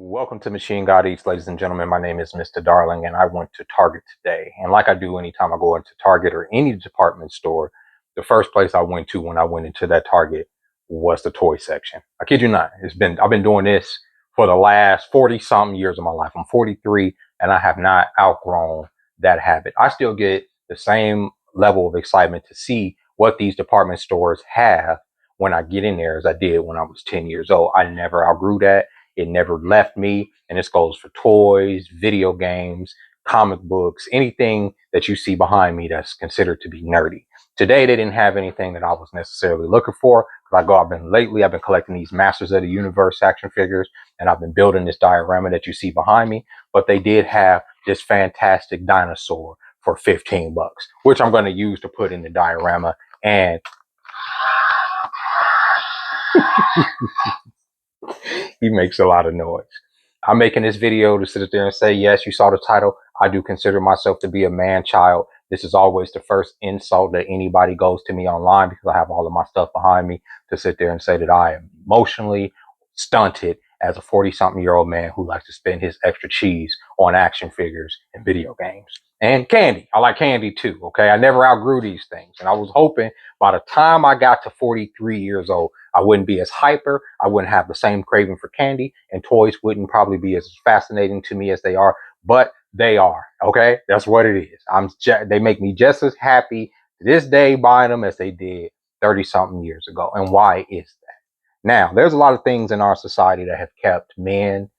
Welcome to Machine God Eats, ladies and gentlemen. My name is Mr. Darling, and I went to Target today. And like I do anytime I go into Target or any department store, the first place I went to when I went into that Target was the toy section. I kid you not. I've been doing this for the last 40 something years of my life. I'm 43 and I have not outgrown that habit. I still get the same level of excitement to see what these department stores have when I get in there as I did when I was 10 years old. I never outgrew that. It never left me. And this goes for toys, video games, comic books, anything that you see behind me that's considered to be nerdy. Today, they didn't have anything that I was necessarily looking for. I've been collecting these Masters of the Universe action figures, and I've been building this diorama that you see behind me. But they did have this fantastic dinosaur for 15 bucks, which I'm going to use to put in the diorama. And he makes a lot of noise. I'm making this video to sit there and say, yes, you saw the title. I do consider myself to be a man child. This is always the first insult that anybody goes to me online because I have all of my stuff behind me to sit there and say that I am emotionally stunted as a 40-something-year-old man who likes to spend his extra cheese on action figures and video games. And candy. I like candy too, okay? I never outgrew these things. And I was hoping by the time I got to 43 years old, I wouldn't be as hyper. I wouldn't have the same craving for candy, and toys wouldn't probably be as fascinating to me as they are, but they are, okay? That's what it is. They make me just as happy to this day buying them as they did 30-something years ago. And why is that? Now, there's a lot of things in our society that have kept men,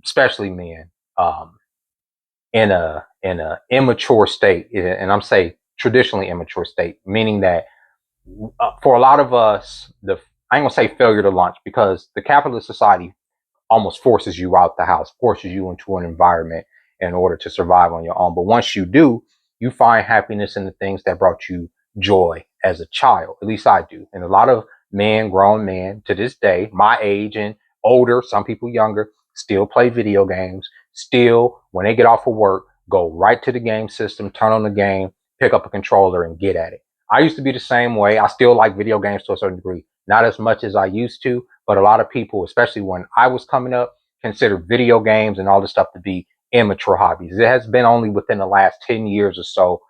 especially men, in a immature state, and I'm saying traditionally immature state, meaning that for a lot of us, I ain't gonna say failure to launch, because the capitalist society almost forces you out the house, forces you into an environment in order to survive on your own. But once you do, you find happiness in the things that brought you joy as a child. At least I do. And a lot of men, grown men to this day, my age and older, some people younger, still play video games. Still, when they get off of work, go right to the game system, turn on the game, pick up a controller and get at it. I used to be the same way. I still like video games to a certain degree. Not as much as I used to, but a lot of people, especially when I was coming up, considered video games and all this stuff to be immature hobbies. It has been only within the last 10 years or so,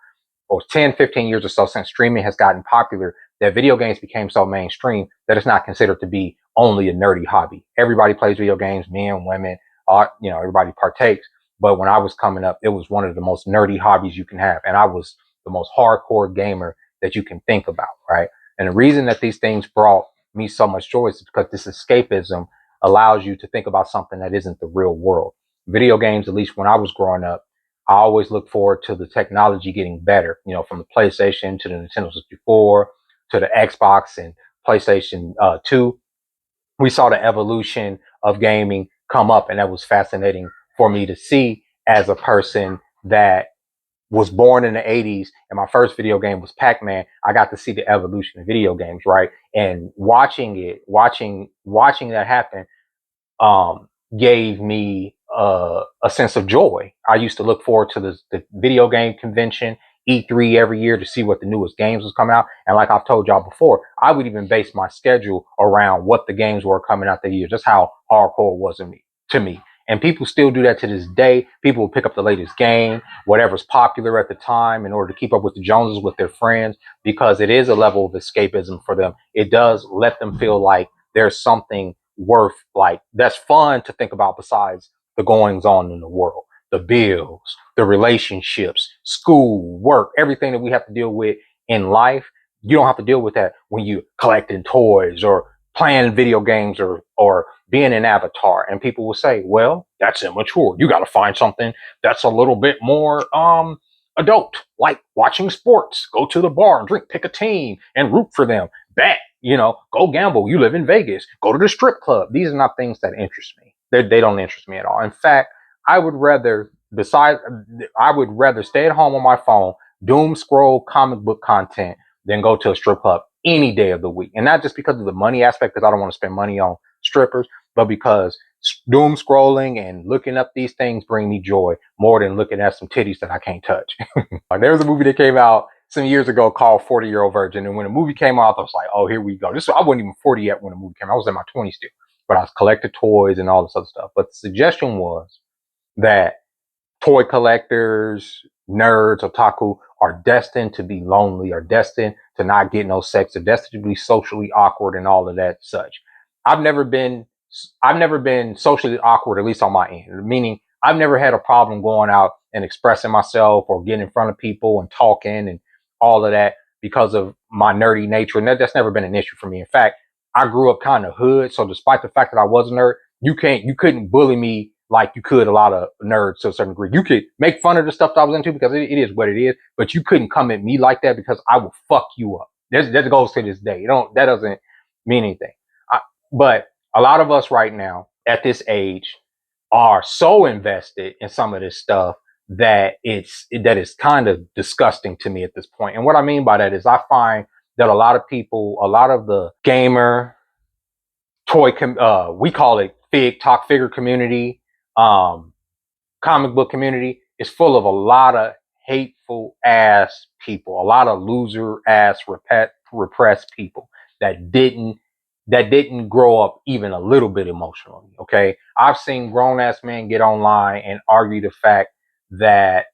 or 10, 15 years or so, since streaming has gotten popular, that video games became so mainstream that it's not considered to be only a nerdy hobby. Everybody plays video games, men, women, everybody partakes. But when I was coming up, it was one of the most nerdy hobbies you can have. And I was the most hardcore gamer that you can think about, right? And the reason that these things brought me so much joy is because this escapism allows you to think about something that isn't the real world. Video games, at least when I was growing up, I always look forward to the technology getting better, from the PlayStation to the Nintendo 64 to the Xbox and PlayStation 2. We saw the evolution of gaming come up, and that was fascinating for me to see as a person that was born in the 80s and my first video game was Pac-Man. I got to see the evolution of video games, right? And watching that happen gave me a sense of joy. I used to look forward to the video game convention, E3, every year to see what the newest games was coming out. And like I've told y'all before, I would even base my schedule around what the games were coming out that year, just how hardcore it was to me. And people still do that to this day. People will pick up the latest game, whatever's popular at the time, in order to keep up with the Joneses with their friends, because it is a level of escapism for them. It does let them feel like there's something worth, like, that's fun to think about besides the goings on in the world, the bills, the relationships, school, work, everything that we have to deal with in life. You don't have to deal with that when you collecting toys or playing video games or being an avatar. And people will say, well, that's immature. You got to find something that's a little bit more adult, like watching sports, go to the bar and drink, pick a team and root for them, bet, go gamble. You live in Vegas, go to the strip club. These are not things that interest me. They don't interest me at all. In fact, I would rather stay at home on my phone, doom scroll comic book content than go to a strip club any day of the week. And not just because of the money aspect, because I don't want to spend money on strippers, but because doom scrolling and looking up these things bring me joy more than looking at some titties that I can't touch. Like, there was a movie that came out some years ago called 40-Year-Old Virgin. And when the movie came out, I was like, oh, here we go. I wasn't even 40 yet when the movie came out. I was in my 20s still. but I collected toys and all this other stuff. But the suggestion was that toy collectors, nerds, otaku are destined to be lonely, are destined to not get no sex, are destined to be socially awkward and all of that such. I've never been I've never been socially awkward, at least on my end. Meaning I've never had a problem going out and expressing myself or getting in front of people and talking and all of that because of my nerdy nature. And that's never been an issue for me. In fact, I grew up kind of hood. So despite the fact that I was a nerd, you couldn't bully me like you could a lot of nerds to a certain degree. You could make fun of the stuff that I was into because it is what it is, but you couldn't come at me like that because I will fuck you up. That goes to this day. That doesn't mean anything. But a lot of us right now at this age are so invested in some of this stuff that that is kind of disgusting to me at this point. And what I mean by that is I find that a lot of people, a lot of the gamer toy, we call it talk figure community, comic book community is full of a lot of hateful ass people, a lot of loser ass repressed people that didn't grow up even a little bit emotionally. Okay. I've seen grown ass men get online and argue the fact that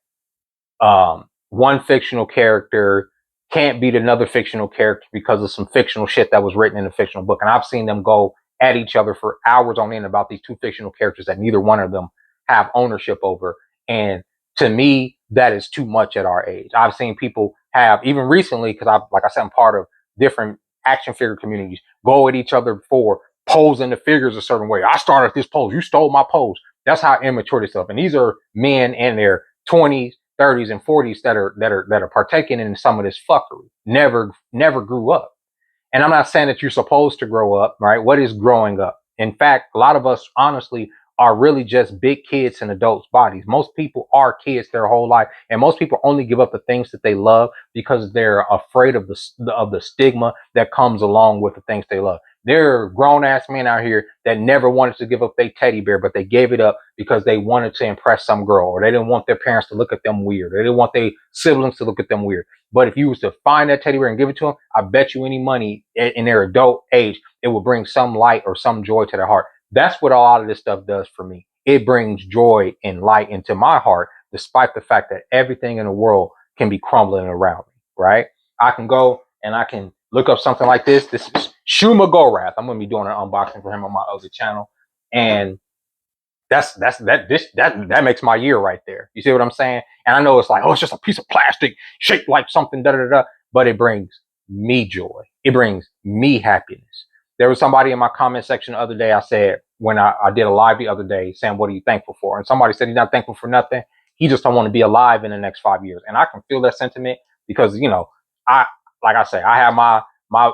one fictional character can't beat another fictional character because of some fictional shit that was written in a fictional book. And I've seen them go at each other for hours on end about these two fictional characters that neither one of them have ownership over. And to me, that is too much at our age. I've seen people have, even recently, because like I said, I'm part of different action figure communities, go at each other for posing the figures a certain way. I started this pose, you stole my pose. That's how immature this stuff. And these are men in their 20s, 30s, and 40s that are partaking in some of this fuckery. Never grew up. And I'm not saying that you're supposed to grow up, right? What is growing up? In fact, a lot of us honestly are really just big kids in adults' bodies. Most people are kids their whole life, and most people only give up the things that they love because they're afraid of the stigma that comes along with the things they love. There are grown ass men out here that never wanted to give up their teddy bear, but they gave it up because they wanted to impress some girl, or they didn't want their parents to look at them weird, or they didn't want their siblings to look at them weird. But if you was to find that teddy bear and give it to them, I bet you any money in their adult age, it will bring some light or some joy to their heart. That's what a lot of this stuff does for me. It brings joy and light into my heart, despite the fact that everything in the world can be crumbling around me, right? I can go and I can look up something like this. This is Shuma Gorath. I'm going to be doing an unboxing for him on my other channel. And that makes my year right there. You see what I'm saying? And I know it's like, oh, it's just a piece of plastic shaped like something, but it brings me joy. It brings me happiness. There was somebody in my comment section the other day. I said, when I did a live the other day saying, what are you thankful for? And somebody said he's not thankful for nothing. He just don't want to be alive in the next 5 years. And I can feel that sentiment because, like I say, I have my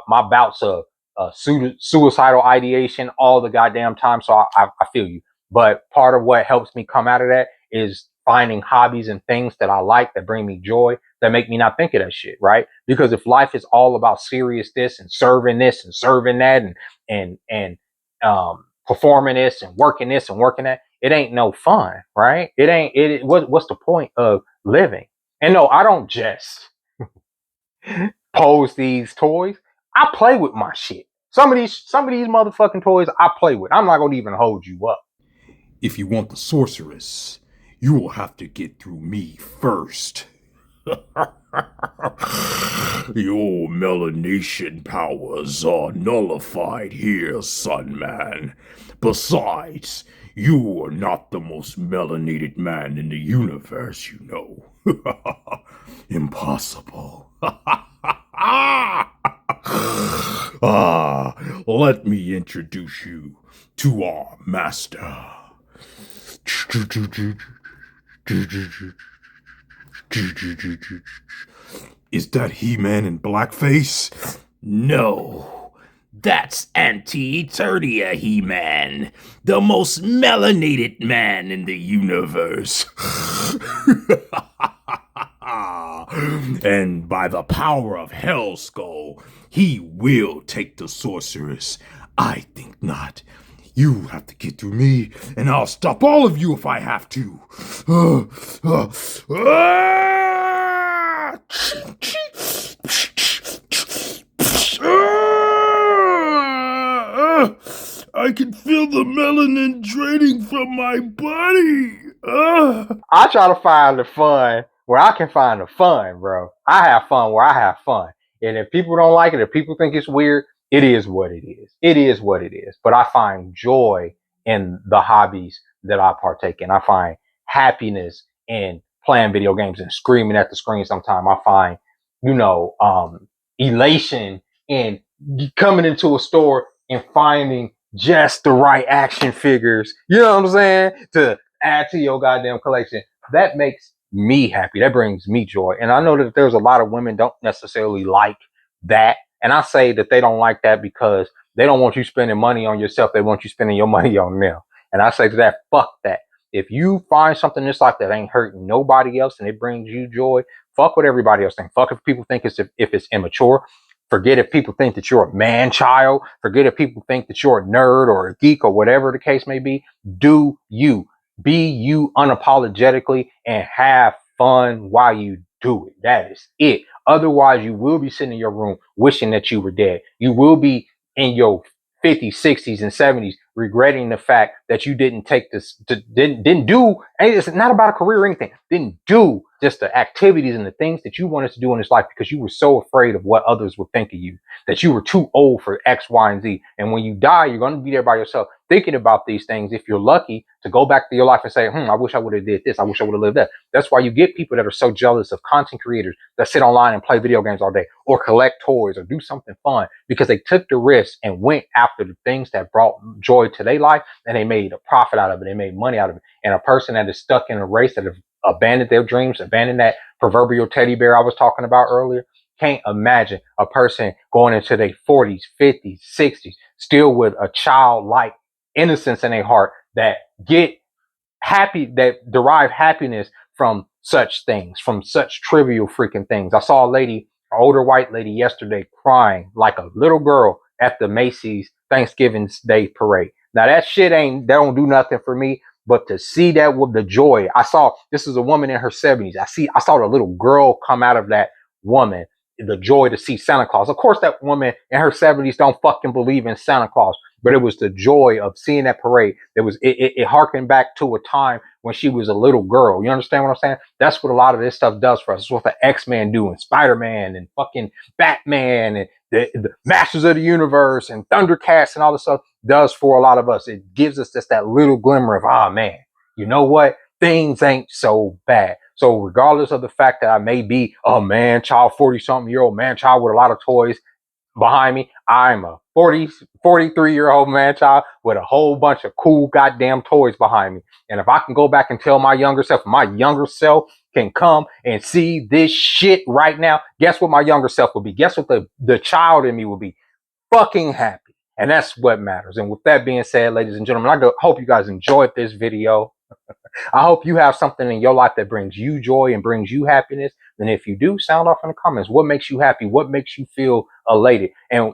bouts of suicidal ideation all the goddamn time. So I feel you. But part of what helps me come out of that is finding hobbies and things that I like that bring me joy, that make me not think of that shit, right? Because if life is all about serious this and serving that and performing this and working that, it ain't no fun, right? What's the point of living? And no, I don't just pose these toys. I play with my shit. Some of these motherfucking toys I play with. I'm not gonna even hold you up. If you want the sorceress, you will have to get through me first. Your melanation powers are nullified here, son man. Besides, you are not the most melanated man in the universe, you know. Impossible. Let me introduce you to our master. Is that He-Man in blackface? No. That's Anti-Eternia He-Man, the most melanated man in the universe. And by the power of Hellskull, he will take the sorceress. I think not. You have to get through me, and I'll stop all of you if I have to. I can feel the melanin draining from my body. Ugh. I try to find the fun where I can find the fun, bro. I have fun where I have fun. And if people don't like it, if people think it's weird, it is what it is. It is what it is. But I find joy in the hobbies that I partake in. I find happiness in playing video games and screaming at the screen sometimes. I find, elation in coming into a store and finding just the right action figures. You know what I'm saying? To add to your goddamn collection. That makes me happy. That brings me joy. And I know that there's a lot of women don't necessarily like that. And I say that they don't like that because they don't want you spending money on yourself. They want you spending your money on them. And I say to that, fuck that. If you find something in this life that ain't hurting nobody else and it brings you joy, fuck what everybody else thinks. Fuck if people think if it's immature. Forget if people think that you're a man child. Forget if people think that you're a nerd or a geek or whatever the case may be. Do you. Be you unapologetically and have fun while you do it. That is it. Otherwise, you will be sitting in your room wishing that you were dead. You will be in your 50s, 60s, and 70s regretting the fact that you didn't take this, didn't do, and it's not about a career or anything, didn't do just the activities and the things that you wanted to do in this life because you were so afraid of what others would think of you, that you were too old for X, Y, and Z. And when you die, you're going to be there by yourself thinking about these things. If you're lucky to go back to your life and say, I wish I would have did this. I wish I would have lived that. That's why you get people that are so jealous of content creators that sit online and play video games all day or collect toys or do something fun because they took the risk and went after the things that brought joy to their life and they made a profit out of it. They made money out of it. And a person that is stuck in a race that have abandoned their dreams, abandoned that proverbial teddy bear I was talking about earlier, can't imagine a person going into their 40s, 50s, 60s, still with a childlike innocence in their heart that get happy, that derive happiness from such things, from such trivial freaking things. I saw a lady, an older white lady yesterday crying like a little girl at the Macy's Thanksgiving Day parade. Now that shit that don't do nothing for me, but to see that with the joy, this is a woman in her 70s. I saw the little girl come out of that woman, the joy to see Santa Claus. Of course, that woman in her 70s don't fucking believe in Santa Claus, but it was the joy of seeing that parade. It harkened back to a time when she was a little girl. You understand what I'm saying? That's what a lot of this stuff does for us. It's what the X-Men do, and Spider-Man, and fucking Batman, and the Masters of the Universe, and Thundercats, and all this stuff does for a lot of us. It gives us just that little glimmer of, man, you know what? Things ain't so bad. So regardless of the fact that I may be a man child, 40-something-year-old man child with a lot of toys behind me, I'm a 43-year-old man child with a whole bunch of cool goddamn toys behind me. And if I can go back and tell my younger self can come and see this shit right now, guess what my younger self will be? Guess what the child in me will be? Fucking happy. And that's what matters. And with that being said, ladies and gentlemen, I hope you guys enjoyed this video. I hope you have something in your life that brings you joy and brings you happiness. And if you do, sound off in the comments. What makes you happy? What makes you feel elated? And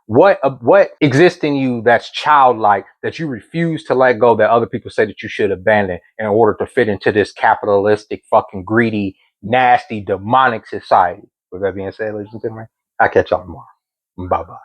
what exists in you that's childlike, that you refuse to let go, that other people say that you should abandon in order to fit into this capitalistic, fucking greedy, nasty, demonic society? With that being said, ladies and gentlemen, I'll catch y'all tomorrow. Bye-bye.